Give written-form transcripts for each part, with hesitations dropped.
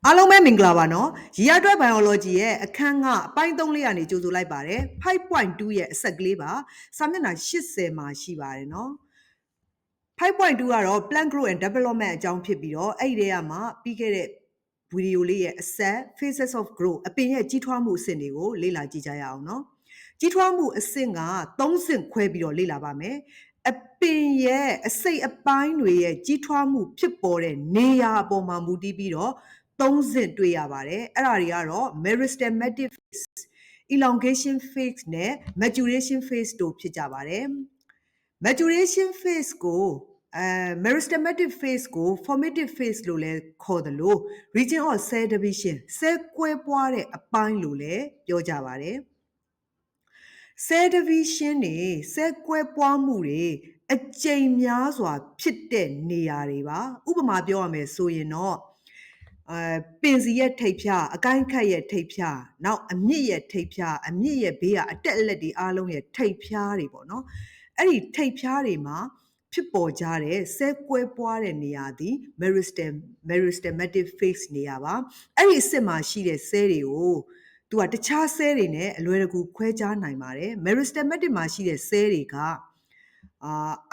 အားလုံးပဲမင်္ဂလာပါနော် G12 Biology ရဲ့အခန်းကအပိုင်း3လေးကနေကြိုဆိုလိုက်ပါတယ် 5.2 ရဲ့အဆက်ကလေးပါစာမျက်နှာ80မှာရှိပါတယ်နော် 5.2 ကတော့ plant growth and development အကြောင်းဖြစ်ပြီးတော့အဲ့ဒီထဲမှာပြီးခဲ့တဲ့ဗီဒီယိုလေးရဲ့အဆက် phases of growth အပင်ရဲ့ကြီးထွားမှုအဆင့်တွေကိုလေ့လာကြည့်ကြရအောင်နော်ကြီးထွားမှုအဆင့်က3ဆင့်ခွဲပြီးတော့လေ့လာပါမယ်အပင်ရဲ့အစိတ်အပိုင်းတွေရဲ့ကြီးထွားမှုဖြစ်ပေါ်တဲ့နေရာအပေါ်မှာမူတည်ပြီးတော့3ဆင့်တွေ့ရပါတယ်အဲ့ဒါတွေကတော့ meristematic phase elongation phase နဲ့ maturation phase တို့ဖြစ်ကြပါတယ် maturation phase ကိုmeristematic phase ကို formative phase လို့လည်းခေါ်တယ်လို့ region of cell division cell ကွဲပွားတဲ့အပိုင်းလို့လည်းပြောကြပါတယ် cell division တွေ cell ကွဲပွားမှုတွေအကြိမ်များစွာဖြစ်တဲ့နေရာတွေပါဥပမာပြောရမယ်ဆိုရင်တော့ပင်စီရဲ့ထိပ်ဖြားအကိုင်းခတ်ရဲ့ထိပ်ဖြားနောက်အမြင့်ရဲ့ထိပ်ဖြားအမြင့်ရဲ့ဘေးကအတက်အလက်တွေအားလုံးရဲ့ထိပ်ဖြားတွေပေါ့နော်အဲ့ဒီထိပ်ဖြားတွေမှာဖြစ်ပေါ်ကြတဲ့ cell ကွဲပွားတဲ့နေရာသည် meristematic phase နေရာပါအဲ့ဒီအစစ်မှာရှိတဲ့ cell တွေကိုသူကတခြား cell တွေနဲ့အလွယ်တကူခွဲခြားနိုင်ပါတယ် meristematic မှာရှိတဲ့ cell တွေက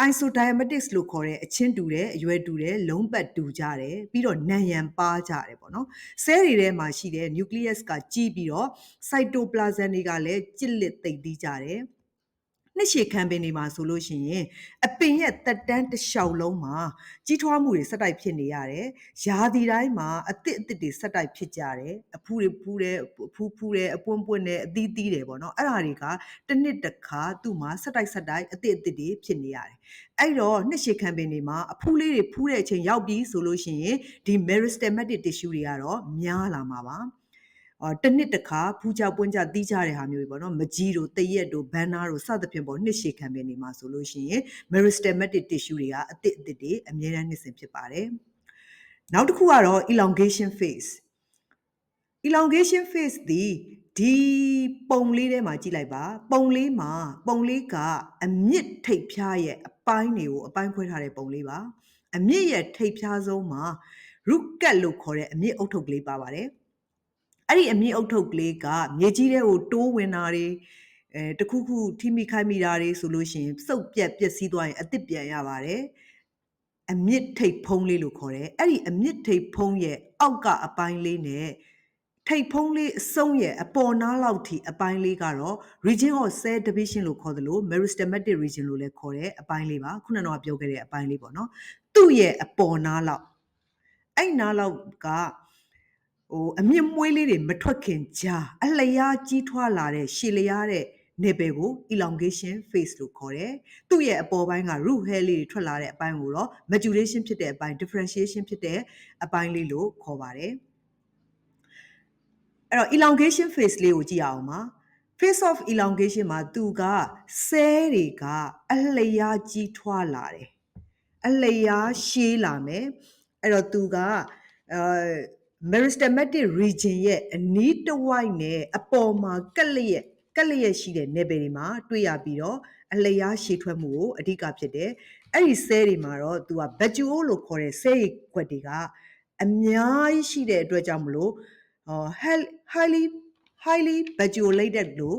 isodiametics လို့ခေါ်တဲ့အချင်းတူတယ်အရွယ်တူတယ်လုံးပတ်တူကြတယ်ပြီးတော့နံရံပါကြတယ်ပေါ့နော် cell တွေထဲမှာရှိတဲ့ nucleus ကကြီးပြီးတော့ cytoplasm တွေကလည်းကြစ်လက်သိပ်သီးကြတယ်နှစ်ရှည်ခံပင်တွေမှာဆိုလို့ရှိရင်အပင်ရဲ့သက်တမ်းတစ်လျှောက်လုံးမှာကြီးထွားမှုတွေဆက်တိုက်ဖြစ်နေရတယ်။ရာသီတိုင်းမှာအသစ်တွေဆက်တိုက်ဖြစ်ကြတယ်။အဖူးတွေဖူးတယ်အပွင့်ပွင့်တယ်အသီးသီးတယ်ပေါ့နော်။အဲ့ဒါတွေကတစ်နှစ်တစ်ခါသူ့မှာဆက်တိုက်အသစ်တွေဖြစ်နေရတယ်။အဲ့တော့နှစ်ရှည်ခံပင်တွေမှာအဖူးလေးတွေဖူးတဲ့အချိန်ရောက်ပြီဆိုလို့ရှိရင်ဒီ meristematic tissue တွေကတော့များလာမှာပါ။တစ်နှစ်တစ်ခါဖူးကြပွင့်ကြတီးကြတဲ့ဟာမျိုးတွေပေါ့နော်မကြီးတို့တရက်တို့ဘန်းနာတို့စသဖြင့်ပေါ့နှစ်ရှည်ခံပင်တွေမှာဆိုလို့ရှိရင် meristematic tissue တွေကအသစ်တွေအများအားနှစ်ဆင်ဖြစ်ပါတယ်နောက်တစ်ခုကတော့ elongation phase ဒီပုံလေးထဲမှာကြည့်လိုက်ပါပုံလေးကအမြင့်ထိပ်ဖြားရဲ့အပိုင်းတွေကိုအပိုင်းခွဲထားတဲ့ပုံလေးပါအမြင့်ရဲ့ထိပ်ဖြားဆုံးမှာ root cap လို့ခေါ်တဲ့အမြင့်အုတ်ထုပ်ကလေးပါပါတယ်အဲ့ဒီအမြင့်အုတ်ထုပ်ကလေးကမြေကြီးထဲကိုတိုးဝင်တာတွေတခုခုထိမိခိုက်မိတာတွေဆိုလို့ရှိရင်စုပ်ပြက်ပျက်စီးသွားရင်အသစ်ပြန်ရပါတယ်အမြင့်ထိပ်ဖုံးလေးလို့ခေါ်တယ်အဲ့ဒီအမြင့်ထိပ်ဖုံးရဲ့အောက်ကအပိုင်းလေးနဲ့ထိပ်ဖုံးလေးအစုံရဲ့အပေါ်နားလောက်ထိအပိုင်းလေးကတော့ region of cell division လို့ခေါ်တယ်လို့ meristematic region လို့လည်းခေါ်တယ်အပိုင်းလေးပါခုနကတော့ပြောခဲ့တဲ့အပိုင်းလေးပေါ့နော်သူ့ရဲ့အပေါ်နားလောက်အဲ့နားလောက်ကအမြင့်မွေးလေးတွေမထွက်ခင်ကြားအလျားကြီးထွားလာတဲ့ရှည်လျားတဲ့နယ်ပယ်ကို elongation phase လို့ခေါ်တယ်။သူ့ရဲ့အပေါ်ပိုင်းက root hair လေးတွေထွက်လာတဲ့အပိုင်းကိုတော့ maturation ဖြစ်တဲ့အပိုင်း differentiation ဖြစ်တဲ့အပိုင်းလေးလို့ခေါ်ပါတယ်။အဲ့တော့ elongation phase လေးကိုကြည့်အောင်ပါ။ phase of elongation မှာသူက cell တွေကအလျားကြီးထွားလာတယ်။အလျားရှည်လာမယ်။အဲ့တော့သူကmeristematic region ရဲ့အနီးတစ်ဝိုက်နဲ့အပေါ်မှာကက်လျက်ရှိတဲ့နယ်ပယ်တွေမှာတွေ့ရပြီးတော့အလျားရှည်ထွက်မှုကိုအဓိကဖြစ်တယ်။အဲ့ဒီ cell တွေမှာတော့သူက vacuole လို့ခေါ်တဲ့ cell ခွက်တွေကအများကြီးရှိတဲ့အတွက်ကြောင့်မလို့highly vacuolated လို့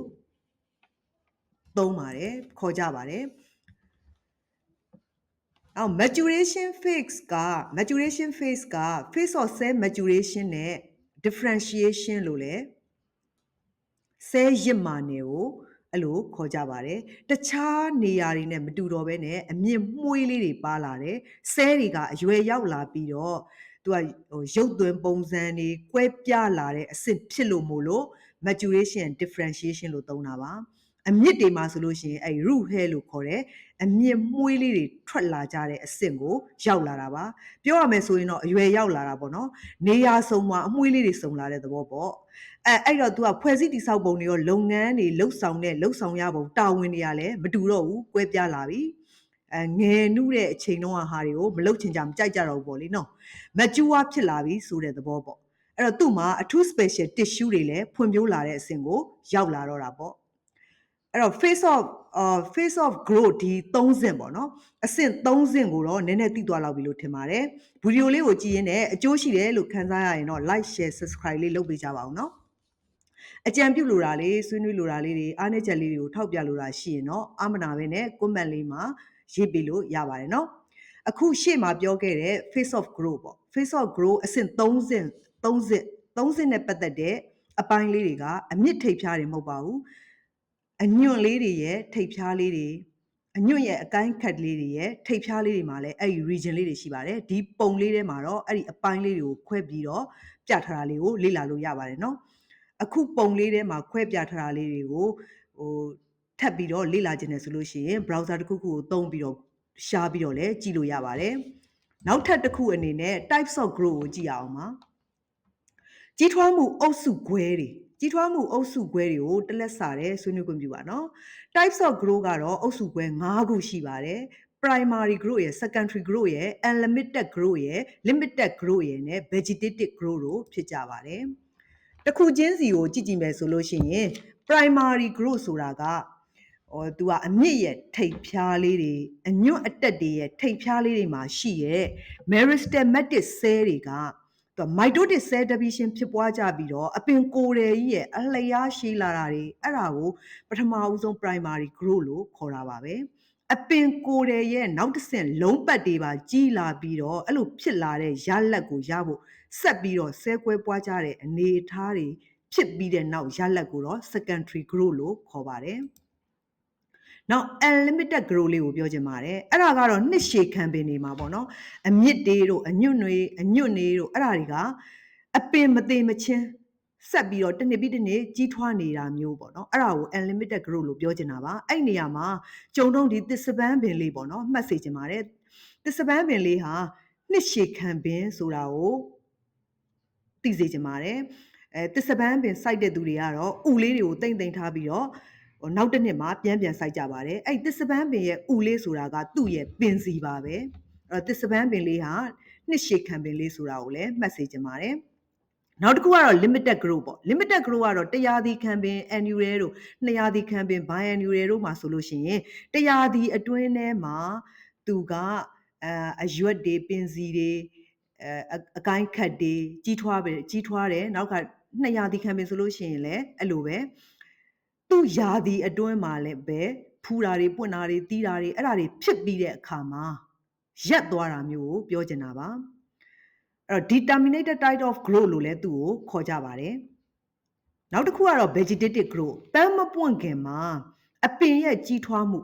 သုံးပါတယ်ခေါ်ကြပါတယ်။အော် maturation phase က phase of cell maturation နဲ့ differentiation လို့လဲ cell ရစ်မာနယ်ကိုအဲ့လိုခေါ်ကြပါတယ်တခြားနေရာတွေနဲ့မတူတော့ဘဲနဲ့အမြင့်မွှေးလေးတွေပါလာတယ် cell တွေကအရွယ်ရောက်လာပြီးတော့သူကရုပ်သွင်းပုံစံတွေကွဲပြားလာတဲ့အဆင့်ဖြစ်လို့မို့လို့ maturation and differentiation လို့သုံးတာပါအမြင့်တွေမှာဆိုလို့ရှိရင်အဲ့ root hair လို့ခေါ်တဲ့အမြင့်မွှေးလေးတွေထွက်လာကြတဲ့အဆင့်ကိုရောက်လာတာပါပြောရမယ်ဆိုရင်တော့အရွယ်ရောက်လာတာပေါ့နော်နေရာစုံမှာအမွှေးလေးတွေစုံလာတဲ့သဘောပေါ့အဲ့တော့ तू ကဖွဲ့စည်းတည်ဆောက်ပုံတွေရောလုပ်ငန်းတွေလှုပ်ဆောင်ရပုံတာဝန်တွေကလည်းမတူတော့ဘူးကွဲပြားလာပြီငယ်နုတဲ့အချိန်တုန်းကဟာတွေကိုမလုပ်ချင်ကြမကြိုက်ကြတော့ဘူးပေါ့လေနော် mature ဖြစ်လာပြီဆိုတဲ့သဘောပေါ့အဲ့တော့သူ့မှာအထူး special tissue တွေလည်းဖွံ့ဖြိုးလာတဲ့အဆင့်ကိုရောက်လာတော့တာပေါ့ အဲ့တော့ face of growth ဒီ3ဆင့်ပေါ့နော်အဆင့်3ဆင့်ကိုတော့နည်းနည်းသိသွားလောက်ပြီလို့ထင်ပါတယ်ဗီဒီယိုလေးကိုကြည့်ရင်းနဲ့အကျိုးရှိတယ်လို့ခံစားရရင်တော့ like share subscribe လေးလုပ်ပေးကြပါဦးနော်အကြံပြုလိုတာလေးဆွေးနွေးလိုတာလေးတွေအားနည်းချက်လေးတွေကိုထောက်ပြလိုတာရှိရင်တော့အမနာပဲနဲ့ comment လေးမှာရေးပေးလို့ရပါတယ်နော်အခုရှေ့မှာပြောခဲ့တဲ့ face of growth ပေါ့ face of growth အဆင့်3ဆင့်နဲ့ပတ်သက်တဲ့အပိုင်းလေးတွေကအမြင့်ထိပ်ဖြားတွေမဟုတ်ပါဘူးအညွန့်လေးတွေရဲ့ထိပ်ဖြားလေးတွေအညွန့်ရဲ့အကိုင်းခတ်လေးတွေရဲ့ထိပ်ဖြားလေးတွေမှာလည်းအဲ့ဒီ region လေးတွေရှိပါတယ်ဒီပုံလေးထဲမှာတော့အဲ့ဒီအပိုင်းလေးတွေကိုခွဲပြီးတော့ပြထားတာလေးကိုလေ့လာလို့ရပါတယ်နော်အခုပုံလေးထဲမှာခွဲပြထားတာလေးတွေကိုထပ်ပြီးတော့လေ့လာခြင်းနဲ့ဆိုလို့ရှိရင် browser တစ်ခုခုကိုသုံးပြီးတော့ရှားပြီးတော့လည်းကြည့်လို့ရပါတယ်နောက်ထပ်တစ်ခုအနေနဲ့ types of growth ကိုကြည့်အောင်ပါကြီးထွားမှုအုပ်စုခွဲတွေကြီးထွားမှုအုပ်စုခွဲတွေကိုတလက်စာတဲ့ဆွေးနွေးခွင့်ပြုပါနော် types of growth ကတော့အုပ်စုခွဲ5ခုရှိပါတယ် primary growth ရယ် secondary growth ရယ် unlimited growth ရယ် limited growth ရယ်နဲ့ vegetative growth တို့ဖြစ်ကြပါတယ်တစ်ခုချင်းစီကိုကြည့်ကြည့်မယ်ဆိုလို့ရှိရင် primary growth ဆိုတာကသူကအမြင့်ရဲ့ထိပ်ဖြားလေးတွေအညွန့်အတက်တွေရဲ့ထိပ်ဖြားလေးတွေမှာရှိရဲ့ meristematic cell တွေကmitotic cell division ဖြစ်ပွားကြပြီးတော့အပင်ကိုယ်ရည်ကြီးရဲ့အလျားရှည်လာတာတွေအဲ့ဒါကိုပထမဦးဆုံး primary growth လို့ခေါ်တာပါပဲအပင်ကိုယ်ရည်ရဲ့နောက်တစ်ဆင့်လုံးပတ်တွေပါကြီးလာပြီးတော့အဲ့လိုဖြစ်လာတဲ့ရလက်ကိုရဖို့ဆက်ပြီးတော့ဆဲကွဲပွားကြတဲ့အနေအထားတွေဖြစ်ပြီးတဲ့နောက်ရလက်ကိုတော့ secondary growth လို့ခေါ်ပါတယ်နောက် unlimited growth လေးကိုပြောချင်ပါတယ်အဲ့ဒါကတော့နှစ်ရှည်ခံပင်နေမှာပေါ့နော်အမြင့်တွေတို့အညွန့်တွေတို့အဲ့ဒါတွေကအပင်မသေးမချင်းဆက်ပြီးတော့တစ်နှစ်ပြီးတစ်နှစ်ကြီးထွားနေတာမျိုးပေါ့နော်အဲ့ဒါကို unlimited growth လို့ပြောချင်တာပါအဲ့နေရာမှာကြုံတော့ဒီသစ်စပန်းပင်လေးပေါ့နော်မှတ်စေချင်ပါတယ်သစ်စပန်းပင်လေးဟာနှစ်ရှည်ခံပင်ဆိုတာကိုသိစေချင်ပါတယ်သစ်စပန်းပင်စိုက်တဲ့သူတွေကတော့ဥလေးတွေကိုတိမ့်ထားပြီးတော့နောက်တစ်နှစ်မှာပြန်စိုက်ကြပါတယ်အဲ့သစ်စပန်းပင်ရဲ့ဥလေးဆိုတာကသူ့ရဲ့ပင်စီပါပဲအဲ့သစ်စပန်းပင်လေးဟာနှစ်ရှည်ခံပင်လေးဆိုတာကိုလည်းမှတ်စေချင်ပါတယ်နောက်တစ်ခုကတော့ limited growth ပေါ့ limited growth ကတော့တရာသီခံပင် annual တို့2ရာသီခံပင် biannual တို့မှာဆိုလို့ရှိရင်တရာသီအတွင်းထဲမှာသူကအရွက်တွေပင်စီတွေအကိုင်းခတ်တွေကြီးထွားတယ်နောက်က2ရာသီခံပင်ဆိုလို့ရှိရင်လည်းအဲ့လိုပဲသူ့ရာသီအတွင်းမှာလည်းပဲဖူးတာတွေပွင့်တာတွေတီးတာတွေအဲ့ဒါတွေဖြစ်ပြီးတဲ့အခါမှာရက်သွားတာမျိုးကိုပြောချင်တာပါအဲ့တော့ determinated type of growth လို့လည်းသူ့ကိုခေါ်ကြပါတယ်နောက်တစ်ခုကတော့ vegetative growth ပန်းမပွင့်ခင်မှာအပင်ရဲ့ကြီးထွားမှု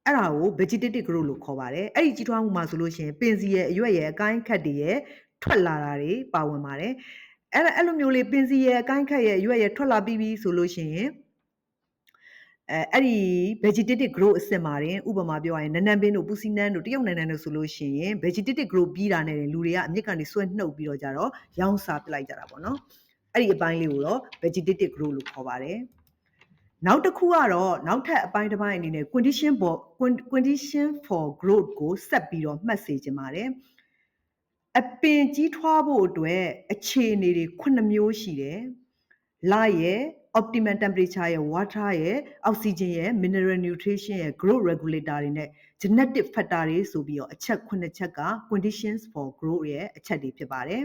အဲ့ဒါကို vegetative growth လို့ခေါ်ပါတယ်အဲ့ဒီကြီးထွားမှုမှာဆိုလို့ရှိရင်ပင်စီရဲ့အရွက်ရဲ့အကိုင်းခတ်တွေရဲ့ထွက်လာတာတွေပါဝင်ပါတယ်အဲ့လိုမျိုးလေးပင်စီရဲ့အကိုင်းခတ်ရဲ့အရွက်ရဲ့ထွက်လာပြီးပြီဆိုလို့ရှိရင်အဲ့ဒီ vegetative growth အဆင့်မှာတင်ဥပမာပြောရရင်နန်းပင်တို့ပူစီနန်းတို့တရုတ်နန်းတို့ဆိုလို့ရှိရင် vegetative growth ပြီးတာနဲ့လူတွေကအမြစ်ကနေဆွဲနှုတ်ပြီးတော့ကြတော့ရောင်းစားပလိုက်ကြတာပေါ့နော်အဲ့ဒီအပိုင်းလေးကိုတော့ vegetative growth လို့ခေါ်ပါတယ်နောက်တစ်ခုကတော့နောက်ထပ်အပိုင်းတစ်ပိုင်းအနေနဲ့ condition for growth ကိုဆက်ပြီးတော့မှတ်စေချင်ပါတယ်အပင်ကြီးထွားဖို့အတွက်အခြေအနေတွေ9မျိုးရှိတယ်light ရဲ့ optimal temperature ရဲ့ water ရဲ့ oxygen ရဲ့ mineral nutrition ရဲ့ growth regulator တွေနဲ့ genetic factor တွေဆိုပြီးတော့အချက်9ချက်က conditions for growth ရဲ့အချက်တွေဖြစ်ပါတယ်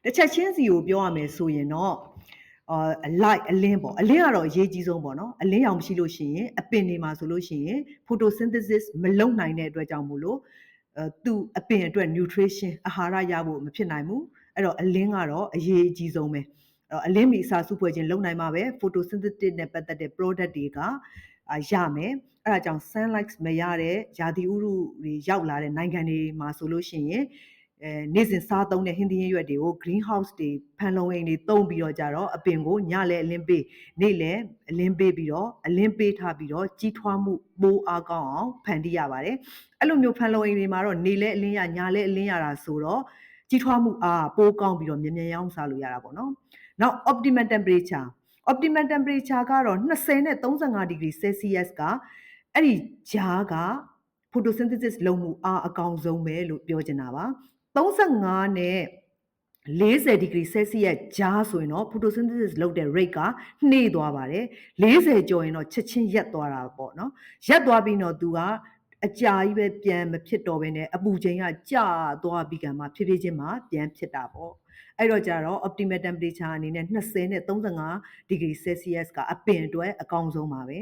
တစ်ချက်ချင်းစီကိုပြောရမယ်ဆိုရင်တော့light အလင်းပေါ့အလင်းကတော့အရေးကြီးဆုံးပေါ့နော်အလင်းရောင်မရှိလို့ရှိရင်အပင်တွေမှာဆိုလို့ရှိရင် photosynthesis မလုပ်နိုင်တဲ့အတွက်ကြောင့်မို့လို့သူအပင်အတွက် nutrition အာဟာရရဖို့မဖြစ်နိုင်ဘူးအဲ့တော့အလင်းကတော့အရေးကြီးဆုံးပဲအလင်းမီအစာစုဖွဲ့ခြင်းလုပ်နိုင်မှာပဲ photosynthesis နဲ့ပတ်သက်တဲ့ product တွေကရမယ်အဲ့ဒါကြောင့် sunlight မရတဲ့ရာသီဥတုတွေရောက်လာတဲ့နိုင်ငံတွေမှာဆိုလို့ရှိရင်နေ့စဉ်စားသုံးတဲ့ဟင်းသီးဟင်းရွက်တွေကို greenhouse တွေဖန်လုံအိမ်တွေသုံးပြီးတော့ကြတော့အပင်ကိုညလည်းအလင်းပေးနေ့လည်းအလင်းပေးပြီးတော့အလင်းပေးထားပြီးတော့ကြီးထွားမှုပိုးအားကောင်းအောင်ဖန်တီးရပါတယ်အဲ့လိုမျိုးဖန်လုံအိမ်တွေမှာတော့နေ့လည်းအလင်းရညလည်းအလင်းရတာဆိုတော့ကြီးထွားမှုအားပိုးကောင်းပြီးတော့မြန်ရောင်းစားလို့ရတာပေါ့နော်နောက် optimal temperature ကတော့20နဲ့35 degree Celsius ကအဲ့ဒီဂျားက photosynthesis လုပ်မှုအားအကောင်းဆုံးပဲလို့ပြောချင်တာပါ35နဲ့ 40 degree Celsius ကြားဆိုရင်တော့ photosynthesis လုပ်တဲ့ rate ကနှေးသွားပါတယ်40ကျော်ရင်တော့ချက်ချင်းရက်သွားတာပေါ့နော်ရက်သွားပြီးတော့သူကအကြာကြီးပဲပြန်မဖြစ်တော့ဘဲနဲ့အပူချိန်ကကျသွားပြီးကမှဖြည်းဖြည်းချင်းမှပြန်ဖြစ်တာပေါ့အဲ့တော့ကြတော့ optimal temperature အနေနဲ့20နဲ့35 degree Celsius ကအပင်အတွက်အကောင်းဆုံးပါပဲ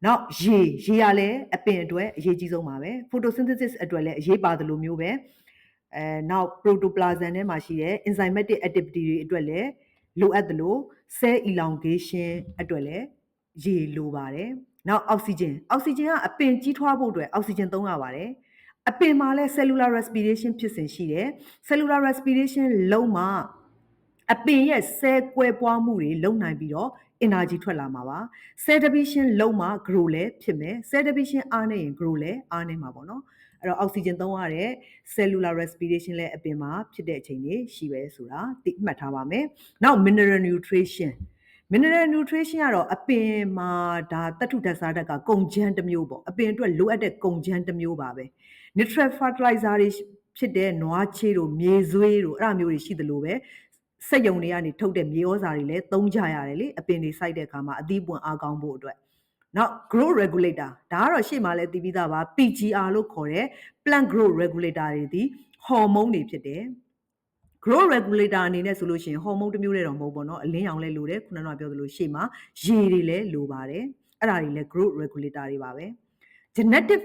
နောက်ရေကလည်းအပင်အတွက်အရေးကြီးဆုံးပါပဲ photosynthesis အတွက်လည်းအရေးပါတယ်လို့မျိုးပဲနောက် protoplasm ထဲမှာရှိတဲ့ enzymatic activity တွေအတွက်လည်းလိုအပ်တယ်လို့ cell elongation အတွက်လည်းရေလိုပါတယ်နောက် oxygen ကအပင်ကြီးထွားဖို့အတွက် oxygen သုံးရပါတယ်အပင်မှာလည်း cellular respiration ဖြစ်စဉ်ရှိတယ် cellular respiration လုံးမှာအပင်ရဲ့ cell ကွဲပွားမှုတွေလုံနိုင်ပြီးတော့ energy ထွက်လာမှာပါ cell division လုံးမှာ grow လည်းဖြစ်မယ် cell division အားနေရင် grow လည်းအားနေမှာပေါ့နော်အဲ့တော့ oxygen သုံးရတဲ့ cellular respiration လည်းအပင်မှာဖြစ်တဲ့အချိန်တွေရှိပဲဆိုတာသိမှတ်ထားပါမယ်နောက် mineral nutrition ကတော့အပင်မှာဒါသတ္တုဓာတ်စားဓာတ်ကကုန်ကြမ်းတစ်မျိုးပေါ့အပင်အတွက်လိုအပ်တဲ့ကုန်ကြမ်းတစ်မျိုးပါပဲ natural fertilizer တွေဖြစ်တဲ့နွားချေးတို့မြေဆွေးတို့အဲ့ဒါမျိုးတွေရှိသလိုပဲစက်ယုံတွေကနေထုတ်တဲ့မြေဩဇာတွေလည်းသုံးကြရတယ်လေအပင်တွေစိုက်တဲ့အခါမှာအသီးပွင့်အားကောင်းဖို့အတွက်နောက် growth regulator ဒါကတော့ရှေ့မှာလည်းသိပြီးသားပါ PGR လို့ခေါ်တဲ့ plant growth regulator တွေဒီဟော်မုန်းတွေဖြစ်တယ် growth regulator အနေနဲ့ဆိုလို့ရှိရင်ဟော်မုန်းတစ်မျိုးတည်းတော့မဟုတ်ပေါ့နော်အလင်းရောင်လည်းလိုတယ်ခုနကပြောသလိုရှေ့မှာရေတွေလည်းလိုပါတယ်အဲ့ဒါတွေလည်း growth regulator တွေပါပဲ genetic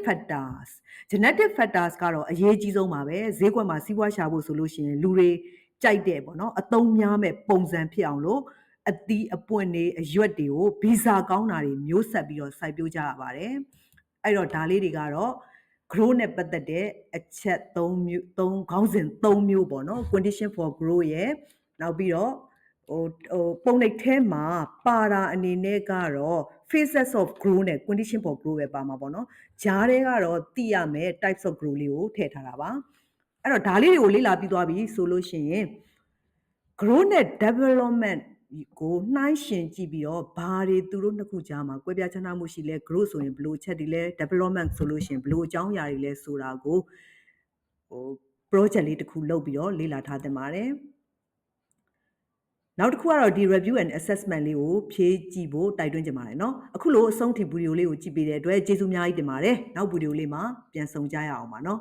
factors ကတော့အရေးကြီးဆုံးပါပဲဈေးကွက်မှာစီးပွားရှာဖို့ဆိုလို့ရှိရင်လူတွေကြိုက်တဲ့ပေါ့နော်အသုံးများမဲ့ပုံစံဖြစ်အောင်လို့အသီးအပွင့်တွေအရွက်တွေကိုဗီဇာကောင်းတာတွေမျိုးဆက်ပြီးတော့စိုက်ပျိုးကြရပါတယ်အဲ့တော့ဒါလေးတွေကတော့ grow နဲ့ပတ်သက်တဲ့အချက်3မျိုးခေါင်းစဉ်3မျိုးပေါ့နော် condition for grow ရဲ့နောက်ပြီးတော့ပုံနှိပ်ထဲမှာပါတာအနေနဲ့ကတော့ phases of grow နဲ့ condition for grow ပဲပါမှာပေါ့နော်ဂျားတွေကတော့သိရမယ် types of grow လေးကိုထည့်ထားတာပါအဲ့တော့ဒါလေးတွေကိုလေ့လာပြီးသွားပြီဆိုလို့ရှိရင် grow နဲ့ development ကိုနှိုင်းယှဉ်ကြည့်ပြီးတော့ဘာတွေသူတို့နှစ်ခုကြားမှာကွဲပြားခြားနားမှုရှိလဲ grow ဆိုရင်ဘယ်လိုချက်တွေလဲ development ဆိုလို့ရှိရင်ဘယ်လိုအကြောင်းအရာတွေလဲဆိုတာကိုproject လေးတစ်ခုလုပ်ပြီးတော့လေ့လာထားသင့်ပါတယ်နောက်တစ်ခုကတော့ဒီ review and assessment လေးကိုဖြည့်ကြည့်ဖို့တိုက်တွန်းချင်ပါတယ်เนาะအခုလိုအဆုံးထိဗီဒီယိုလေးကိုကြည့်ပေးတဲ့အတွက်ကျေးဇူးအများကြီးတင်ပါတယ်နောက်ဗီဒီယိုလေးမှာပြန်ဆုံကြရအောင်ပါเนาะ